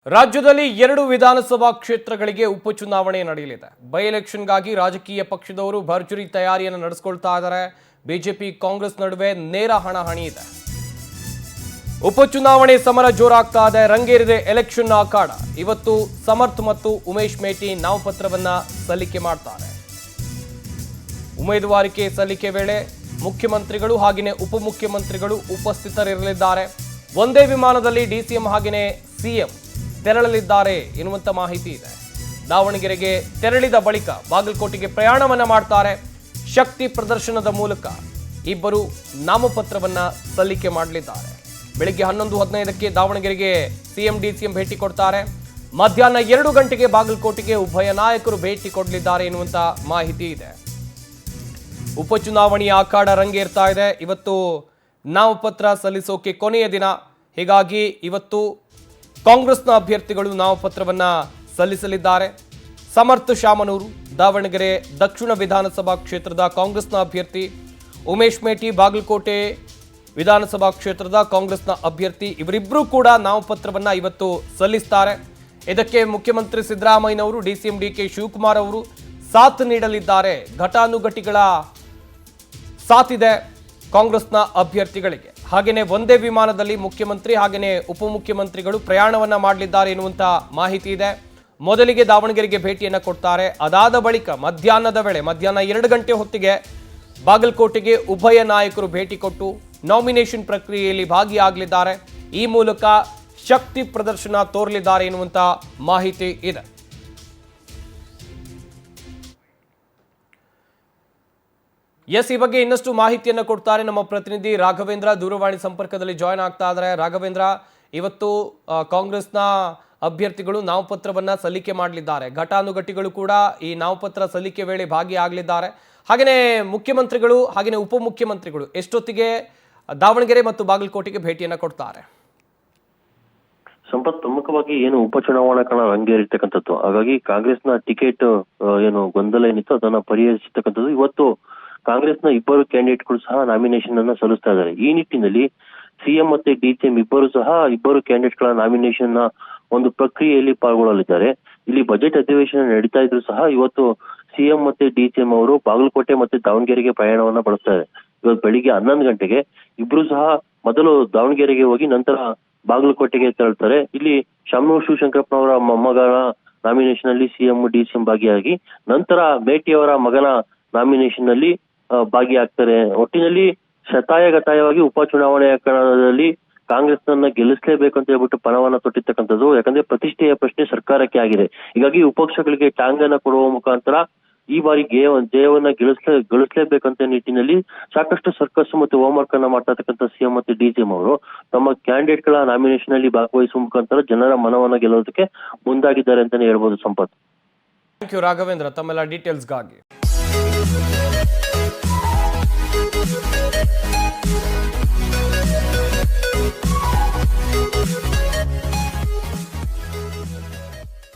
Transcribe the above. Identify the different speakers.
Speaker 1: ರಾಜ್ಯದಲ್ಲಿ 2 ವಿಧಾನಸಭಾ ಕ್ಷೇತ್ರಗಳಿಗೆ ಉಪಚುನಾವಣೆ ನಡೆಯಲಿದೆ. ಬೈ ಎಲೆಕ್ಷನ್ಗಾಗಿ ರಾಜಕೀಯ ಪಕ್ಷದವರು ಭರ್ಜರಿ ತಯಾರಿಯನ್ನು ನಡೆಸಿಕೊಳ್ತಾ ಇದ್ದಾರೆ. ಬಿಜೆಪಿ ಕಾಂಗ್ರೆಸ್ ನಡುವೆ ನೇರ ಹಣಾಹಣಿ ಇದೆ. ಉಪಚುನಾವಣೆ ಸಮರ ಜೋರಾಗ್ತಾ ಇದೆ. ರಂಗೇರಿದೆ ಎಲೆಕ್ಷನ್ ಅಖಾಡ. ಇವತ್ತು ಸಮರ್ಥ್ ಮತ್ತು ಉಮೇಶ್ ಮೇಟಿ ನಾಮಪತ್ರವನ್ನ ಸಲ್ಲಿಕೆ ಮಾಡ್ತಾರೆ. ಉಮೇದುವಾರಿಕೆ ಸಲ್ಲಿಕೆ ವೇಳೆ ಮುಖ್ಯಮಂತ್ರಿಗಳು ಹಾಗೆಯೇ ಉಪಮುಖ್ಯಮಂತ್ರಿಗಳು ಉಪಸ್ಥಿತರಿರಲಿದ್ದಾರೆ. ಒಂದೇ ವಿಮಾನದಲ್ಲಿ ಡಿಸಿಎಂ ಹಾಗೆಯೇ ಸಿಎಂ ತೆರಳಲಿದ್ದಾರೆ ಎನ್ನುವಂತ ಮಾಹಿತಿ ಇದೆ. ದಾವಣಗೆರೆಗೆ ತೆರಳಿದ ಬಳಿಕ ಬಾಗಲಕೋಟೆಗೆ ಪ್ರಯಾಣವನ್ನ ಮಾಡ್ತಾರೆ. ಶಕ್ತಿ ಪ್ರದರ್ಶನದ ಮೂಲಕ ಇಬ್ಬರು ನಾಮಪತ್ರವನ್ನ ಸಲ್ಲಿಕೆ ಮಾಡಲಿದ್ದಾರೆ. ಬೆಳಿಗ್ಗೆ 11:15ಕ್ಕೆ ದಾವಣಗೆರೆಗೆ ಸಿಎಂ ಡಿಸಿಎಂ ಭೇಟಿ ಕೊಡ್ತಾರೆ. ಮಧ್ಯಾಹ್ನ 2 ಗಂಟೆಗೆ ಬಾಗಲಕೋಟೆಗೆ ಉಭಯ ನಾಯಕರು ಭೇಟಿ ಕೊಡಲಿದ್ದಾರೆ ಎನ್ನುವಂತ ಮಾಹಿತಿ ಇದೆ. ಉಪಚುನಾವಣೆಯ ಅಖಾಡ ರಂಗೇರ್ತಾ ಇದೆ. ಇವತ್ತು ನಾಮಪತ್ರ ಸಲ್ಲಿಸೋಕೆ ಕೊನೆಯ ದಿನ. ಹೀಗಾಗಿ ಇವತ್ತು ಕಾಂಗ್ರೆಸ್ನ ಅಭ್ಯರ್ಥಿಗಳು ನಾಮಪತ್ರವನ್ನ ಸಲ್ಲಿಸಲಿದ್ದಾರೆ. ಸಮರ್ಥ್ ಶಾಮನೂರು ದಾವಣಗೆರೆ ದಕ್ಷಿಣ ವಿಧಾನಸಭಾ ಕ್ಷೇತ್ರದ ಕಾಂಗ್ರೆಸ್ನ ಅಭ್ಯರ್ಥಿ, ಉಮೇಶ್ ಮೇಟಿ ಬಾಗಲಕೋಟೆ ವಿಧಾನಸಭಾ ಕ್ಷೇತ್ರದ ಕಾಂಗ್ರೆಸ್ನ ಅಭ್ಯರ್ಥಿ, ಇವರಿಬ್ಬರೂ ಕೂಡ ನಾಮಪತ್ರವನ್ನ ಇವತ್ತು ಸಲ್ಲಿಸ್ತಾರೆ. ಇದಕ್ಕೆ ಮುಖ್ಯಮಂತ್ರಿ ಸಿದ್ದರಾಮಯ್ಯನವರು, ಡಿಸಿಎಂ ಡಿಕೆ ಶಿವಕುಮಾರ್ ಅವರು ಸಾಥ್ ನೀಡಲಿದ್ದಾರೆ. ಘಟಾನುಘಟಿಗಳ ಸಾಥ್ ಇದೆ ಕಾಂಗ್ರೆಸ್ನ ಅಭ್ಯರ್ಥಿಗಳಿಗೆ. ಹಾಗೆಯೇ ಒಂದೇ ವಿಮಾನದಲ್ಲಿ ಮುಖ್ಯಮಂತ್ರಿ ಹಾಗೆಯೇ ಉಪಮುಖ್ಯಮಂತ್ರಿಗಳು ಪ್ರಯಾಣವನ್ನ ಮಾಡಲಿದ್ದಾರೆ ಎನ್ನುವಂತ ಮಾಹಿತಿ ಇದೆ. ಮೊದಲಿಗೆ ದಾವಣಗೆರೆಗೆ ಭೇಟಿಯನ್ನ ಕೊಡ್ತಾರೆ. ಅದಾದ ಬಳಿಕ ಮಧ್ಯಾಹ್ನ 2 ಗಂಟೆ ಹೊತ್ತಿಗೆ ಬಾಗಲಕೋಟೆಗೆ ಉಭಯ ನಾಯಕರು ಭೇಟಿ ಕೊಟ್ಟು ನಾಮಿನೇಷನ್ ಪ್ರಕ್ರಿಯೆಯಲ್ಲಿ ಭಾಗಿಯಾಗಲಿದ್ದಾರೆ. ಈ ಮೂಲಕ ಶಕ್ತಿ ಪ್ರದರ್ಶನ ತೋರಲಿದ್ದಾರೆ ಎನ್ನುವಂತ ಮಾಹಿತಿ ಇದೆ. ಈ ಬಗ್ಗೆ ಇನ್ನಷ್ಟು ಮಾಹಿತಿಯನ್ನು ಕೊಡ್ತಾರೆ ನಮ್ಮ ಪ್ರತಿನಿಧಿ ರಾಘವೇಂದ್ರ. ದೂರವಾಣಿ ಸಂಪರ್ಕದಲ್ಲಿ ಜಾಯ್ನ್ ಆಗ್ತಾ ಇದ್ದಾರೆ. ರಾಘವೇಂದ್ರ, ಇವತ್ತು ಕಾಂಗ್ರೆಸ್ನ ಅಭ್ಯರ್ಥಿಗಳು ನಾಮಪತ್ರವನ್ನ ಸಲ್ಲಿಕೆ ಮಾಡಲಿದ್ದಾರೆ. ಘಟಾನುಘಟಿಗಳು ಕೂಡ ಈ ನಾಮಪತ್ರ ಸಲ್ಲಿಕೆ ವೇಳೆ ಭಾಗಿಯಾಗಲಿದ್ದಾರೆ. ಹಾಗೆಯೇ ಮುಖ್ಯಮಂತ್ರಿಗಳು ಹಾಗೆಯೇ ಉಪಮುಖ್ಯಮಂತ್ರಿಗಳು ಎಷ್ಟೊತ್ತಿಗೆ ದಾವಣಗೆರೆ ಮತ್ತು ಬಾಗಲಕೋಟೆಗೆ ಭೇಟಿಯನ್ನ ಕೊಡ್ತಾರೆ?
Speaker 2: ಸಂಪತ್, ಪ್ರಮುಖವಾಗಿ ಏನು ಉಪಚುನಾವಣಾ ಕಣ ರಂಗೇರಿರ್ತಕ್ಕಂಥದ್ದು. ಹಾಗಾಗಿ ಕಾಂಗ್ರೆಸ್ನ ಟಿಕೆಟ್ ಏನು ಗೊಂದಲ ಏನಿತ್ತು ಅದನ್ನ ಪರಿಹರಿಸತಕ್ಕಂಥದ್ದು. ಇವತ್ತು ಕಾಂಗ್ರೆಸ್ನ ಇಬ್ಬರು ಕ್ಯಾಂಡಿಡೇಟ್ಗಳು ಸಹ ನಾಮಿನೇಷನ್ ಅನ್ನ ಸಲ್ಲಿಸ್ತಾ ಇದ್ದಾರೆ. ಈ ನಿಟ್ಟಿನಲ್ಲಿ ಸಿಎಂ ಮತ್ತೆ ಡಿಸಿಎಂ ಇಬ್ಬರು ಕ್ಯಾಂಡಿಡೇಟ್ಗಳ ನಾಮಿನೇಷನ್ ನ ಒಂದು ಪ್ರಕ್ರಿಯೆಯಲ್ಲಿ ಪಾಲ್ಗೊಳ್ಳಲಿದ್ದಾರೆ. ಇಲ್ಲಿ ಬಜೆಟ್ ಅಧಿವೇಶನ ನಡೀತಾ ಇದ್ರು ಸಹ ಇವತ್ತು ಸಿಎಂ ಮತ್ತೆ ಡಿಸಿಎಂ ಅವರು ಬಾಗಲಕೋಟೆ ಮತ್ತೆ ದಾವಣಗೆರೆಗೆ ಪ್ರಯಾಣವನ್ನ ಬಳಸ್ತಾರೆ. ಇವತ್ತು ಬೆಳಿಗ್ಗೆ 11 ಗಂಟೆಗೆ ಇಬ್ರು ಸಹ ಮೊದಲು ದಾವಣಗೆರೆಗೆ ಹೋಗಿ ನಂತರ ಬಾಗಲಕೋಟೆಗೆ ತೆರಳ್ತಾರೆ. ಇಲ್ಲಿ ಶಾಮನೂರು ಶಿವಶಂಕರಪ್ಪನವರ ಮೊಮ್ಮಗಳ ನಾಮಿನೇಷನ್ ಅಲ್ಲಿ ಸಿಎಂ ಡಿಸಿಎಂ ಭಾಗಿಯಾಗಿ ನಂತರ ಮೇಟಿಯವರ ಮಗನ ನಾಮಿನೇಷನ್ ಅಲ್ಲಿ ಭಾಗಿಯಾಗ್ತಾರೆ. ಒಟ್ಟಿನಲ್ಲಿ ಶತಾಯಗತಾಯವಾಗಿ ಉಪಚುನಾವಣೆಯ ಕಣದಲ್ಲಿ ಕಾಂಗ್ರೆಸ್ನನ್ನ ಗೆಲ್ಲಿಸಲೇಬೇಕು ಅಂತ ಹೇಳ್ಬಿಟ್ಟು ಪಣವನ್ನ ತೊಟ್ಟಿರ್ತಕ್ಕಂಥದ್ದು. ಯಾಕಂದ್ರೆ ಪ್ರತಿಷ್ಠೆಯ ಪ್ರಶ್ನೆ ಸರ್ಕಾರಕ್ಕೆ ಆಗಿದೆ. ಹೀಗಾಗಿ ವಿಪಕ್ಷಗಳಿಗೆ ಟಾಂಗನ್ನ ಕೊಡುವ ಮುಖಾಂತರ ಈ ಬಾರಿ ಜಯವನ್ನ ಗಳಿಸಲೇಬೇಕಂತ ನಿಟ್ಟಿನಲ್ಲಿ ಸಾಕಷ್ಟು ಸರ್ಕಸ್ ಮತ್ತು ಹೋಮ್ವರ್ಕ್ ಅನ್ನ ಮಾಡ್ತಾ ಇರ್ತಕ್ಕಂಥ ಸಿಎಂ ಮತ್ತು ಡಿಸಿಎಂ ಅವರು ತಮ್ಮ ಕ್ಯಾಂಡಿಡೇಟ್ ಗಳ ನಾಮಿನೇಷನ್ ಅಲ್ಲಿ ಭಾಗವಹಿಸುವ ಮುಖಾಂತರ ಜನರ ಮನವನ್ನ ಗೆಲ್ಲೋದಕ್ಕೆ ಮುಂದಾಗಿದ್ದಾರೆ ಅಂತಾನೆ ಹೇಳ್ಬೋದು. ಸಂಪತ್,
Speaker 1: ಥ್ಯಾಂಕ್ ಯು ರಾಘವೇಂದ್ರ ತಮ್ಮೆಲ್ಲ ಡೀಟೇಲ್ಸ್ಗಾಗಿ.